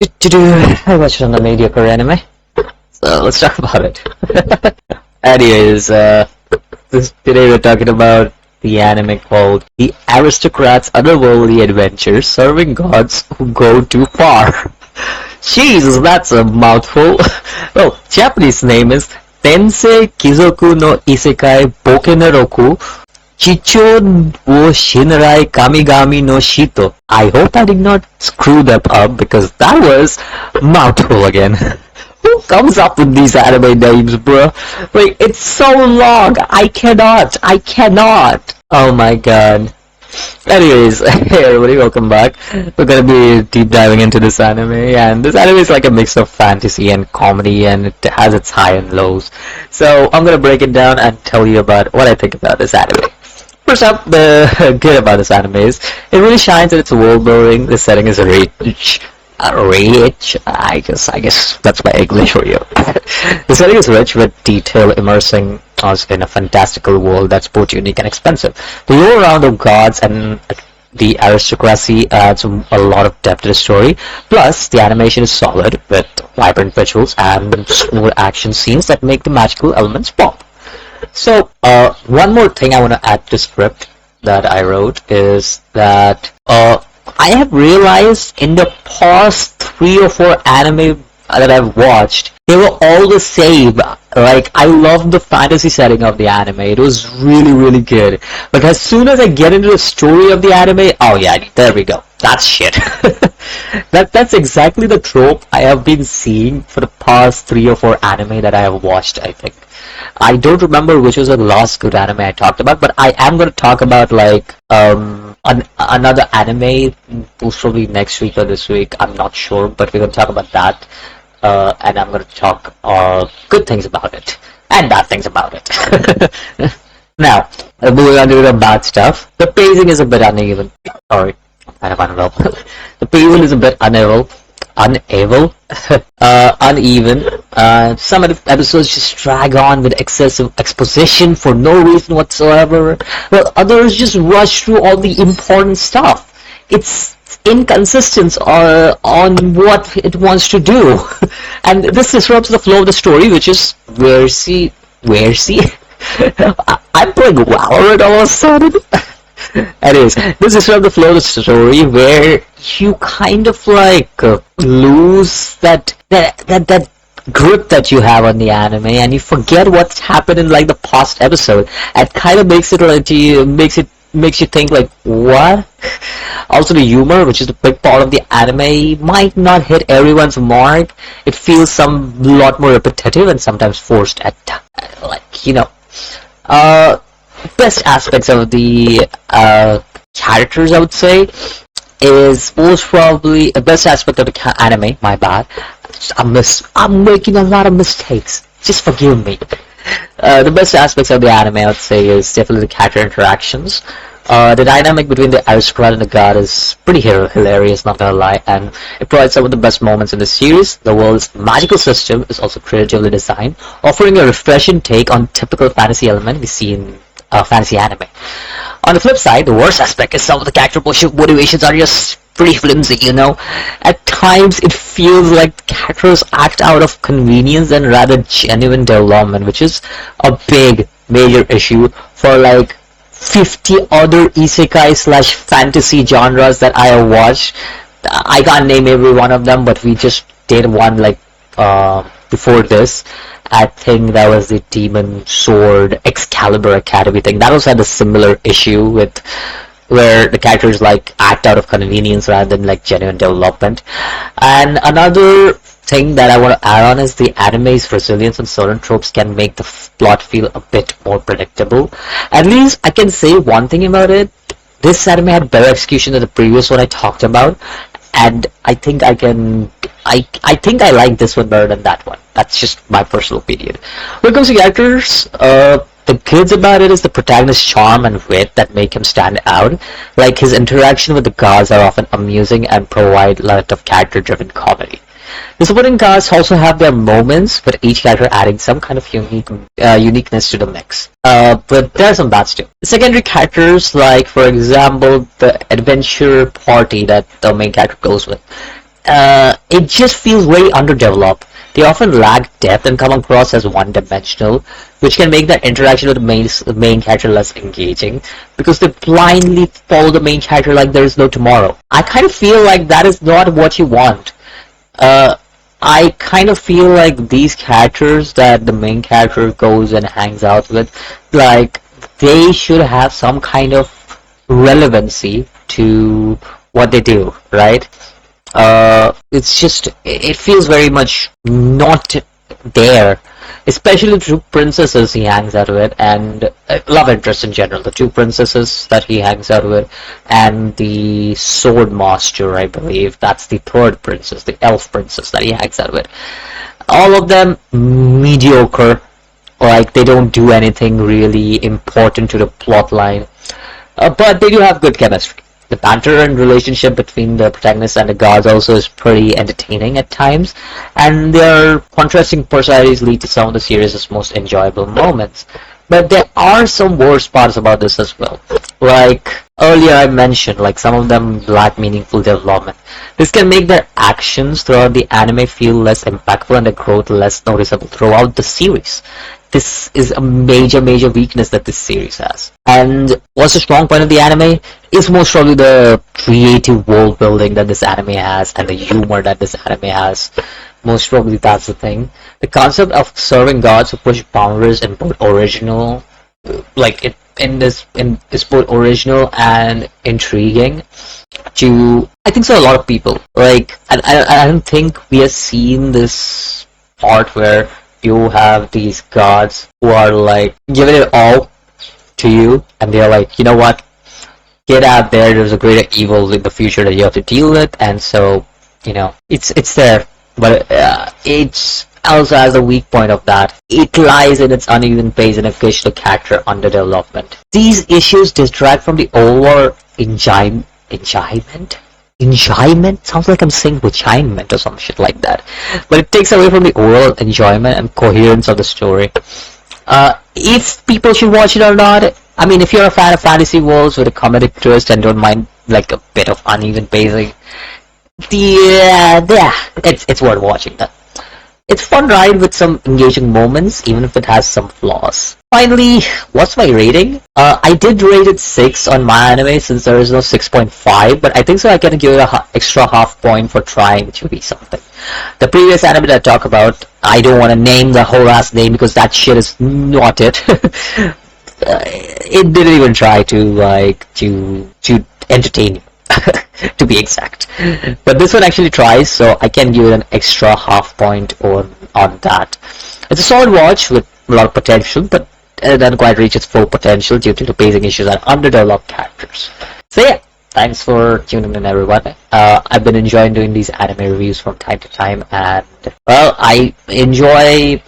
I watched it on a mediocre anime, so let's talk about it. Anyways, today we're talking about the anime called The Aristocrat's Otherworldly Adventures Serving Gods Who Go Too Far. Jesus, that's a mouthful. Well, Japanese name is Tensei Kizoku no Isekai Bokeneroku Chicho wo Shinrai Kamigami no Shito. I hope I did not screw that up because that was mouthful again. Who comes up with these anime names, bro? Like, it's so long. I cannot. Oh my god. Anyways, hey everybody, welcome back. We're gonna be deep diving into this anime, and this anime is like a mix of fantasy and comedy, and it has its high and lows. So I'm gonna break it down and tell you about what I think about this anime. First up, the good about this anime is it really shines in its world building. The setting is rich. I guess that's my English for you. The setting is rich with detail immersing us in a fantastical world that's both unique and expensive. The lore around the gods and the aristocracy adds a lot of depth to the story. Plus, the animation is solid with vibrant visuals and smooth action scenes that make the magical elements pop. So, one more thing I want to add to the script that I wrote is that I have realized in the past 3 or 4 anime that I've watched, they were all the same. Like, I love the fantasy setting of the anime. It was really, really good. But as soon as I get into the story of the anime, oh yeah, there we go. That's shit. That's exactly the trope I have been seeing for the past 3 or 4 anime that I have watched, I think. I don't remember which was the last good anime I talked about, but I am going to talk about like another anime, most probably next week or this week. I'm not sure, but we're going to talk about that, and I'm going to talk good things about it and bad things about it. Now, moving on to the bad stuff. The pacing is a bit uneven. Sorry, I'm kind of unwell. The pacing is a bit uneven. Some of the episodes just drag on with excessive exposition for no reason whatsoever, while others just rush through all the important stuff. It's inconsistent on what it wants to do, and this disrupts the flow of the story, which is where see. I'm playing Valorant all of a sudden. Anyways, this is the flow of the story where you kind of like lose that grip that you have on the anime, and you forget what's happened in like the past episode. It kind of makes you think like, what? Also, the humor, which is a big part of the anime, might not hit everyone's mark. It feels lot more repetitive and sometimes forced at best aspects of the characters, I would say, is most probably the best aspect of the anime. My bad. I'm making a lot of mistakes. Just forgive me. The best aspects of the anime, I would say, is definitely the character interactions. The dynamic between the aristocrat and the god is pretty hilarious, not gonna lie, and it provides some of the best moments in the series. The world's magical system is also creatively designed, offering a refreshing take on typical fantasy element we see in fantasy anime. On the flip side, the worst aspect is some of the character motivations are just pretty flimsy, you know. At times, it feels like the characters act out of convenience and rather genuine development, which is a major issue for like 50 other isekai / fantasy genres that I have watched. I can't name every one of them, but we just did one like before this. I think that was the Demon Sword Excalibur Academy thing. That also had a similar issue with where the characters like act out of convenience rather than like genuine development. And another thing that I want to add on is the anime's resilience on certain tropes can make the plot feel a bit more predictable. At least I can say one thing about it. This anime had better execution than the previous one I talked about, and I think I like this one better than that one. That's just my personal opinion. When it comes to characters, the goods about it is the protagonist's charm and wit that make him stand out. Like, his interaction with the gods are often amusing and provide a lot of character-driven comedy. The supporting cast also have their moments, with each character adding some kind of uniqueness to the mix. But there are some bads too. The secondary characters, like for example the adventure party that the main character goes with, it just feels very underdeveloped. They often lack depth and come across as one-dimensional, which can make that interaction with the main character less engaging, because they blindly follow the main character like there is no tomorrow. I kind of feel like that is not what you want. I kind of feel like these characters that the main character goes and hangs out with, like, they should have some kind of relevancy to what they do, right? It's just, it feels very much not there, especially the two princesses he hangs out with, and love interest in general, the two princesses that he hangs out with, and the sword master, I believe, that's the third princess, the elf princess that he hangs out with. All of them mediocre, like they don't do anything really important to the plot line, but they do have good chemistry. The banter and relationship between the protagonist and the gods also is pretty entertaining at times, and their contrasting personalities lead to some of the series' most enjoyable moments. But there are some worse parts about this as well. Like earlier I mentioned, like some of them lack meaningful development. This can make their actions throughout the anime feel less impactful and their growth less noticeable throughout the series. This is a major weakness that this series has. And what's the strong point of the anime is most probably the creative world building that this anime has and the humor that this anime has. Most probably that's the thing. The concept of serving gods who push boundaries in both original, is both original and intriguing to, I think so, a lot of people. Like, I don't think we have seen this part where you have these gods who are like giving it all to you, and they're like, you know what, get out there, there's a greater evil in the future that you have to deal with, and so, you know, it's there, but it's also has a weak point of that. It lies in its uneven pace and occasional character underdevelopment. These issues distract from the overall enjoyment? Enjoyment? Sounds like I'm saying enjoyment or some shit like that. But it takes away from the overall enjoyment and coherence of the story. If people should watch it or not, I mean, if you're a fan of fantasy worlds with a comedic twist and don't mind like a bit of uneven pacing, it's worth watching that. It's a fun ride with some engaging moments, even if it has some flaws. Finally, what's my rating? I did rate it 6 on my anime since there is no 6.5, but I think so I can give it an extra half point for trying to be something. The previous anime that I talk about, I don't want to name the whole last name because that shit is not it. It didn't even try to entertain you. To be exact, but this one actually tries, so I can give it an extra half point on that. It's a solid watch with a lot of potential, but it doesn't quite reach its full potential due to the pacing issues and underdeveloped characters. So yeah, thanks for tuning in, everyone. I've been enjoying doing these anime reviews from time to time, and well, I enjoy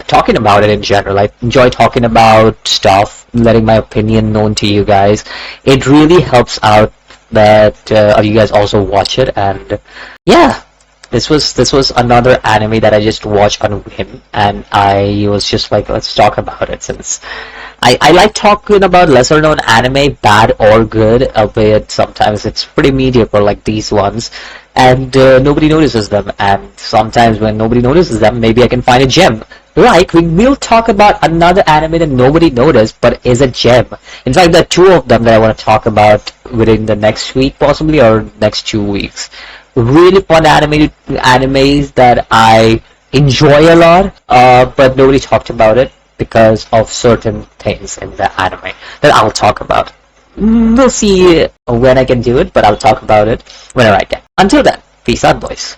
talking about it in general. I enjoy talking about stuff, letting my opinion known to you guys. It really helps out that you guys also watch it, and yeah, this was another anime that I just watched on whim, and I was just like, let's talk about it, since I like talking about lesser known anime, bad or good, albeit sometimes it's pretty mediocre like these ones, and nobody notices them, and sometimes when nobody notices them, maybe I can find a gem. Like, we'll talk about another anime that nobody noticed, but is a gem. In fact, there are 2 of them that I want to talk about within the next week, possibly, or next 2 weeks. Really fun animes that I enjoy a lot, but nobody talked about it because of certain things in the anime that I'll talk about. We'll see when I can do it, but I'll talk about it whenever I can. Until then, peace out, boys.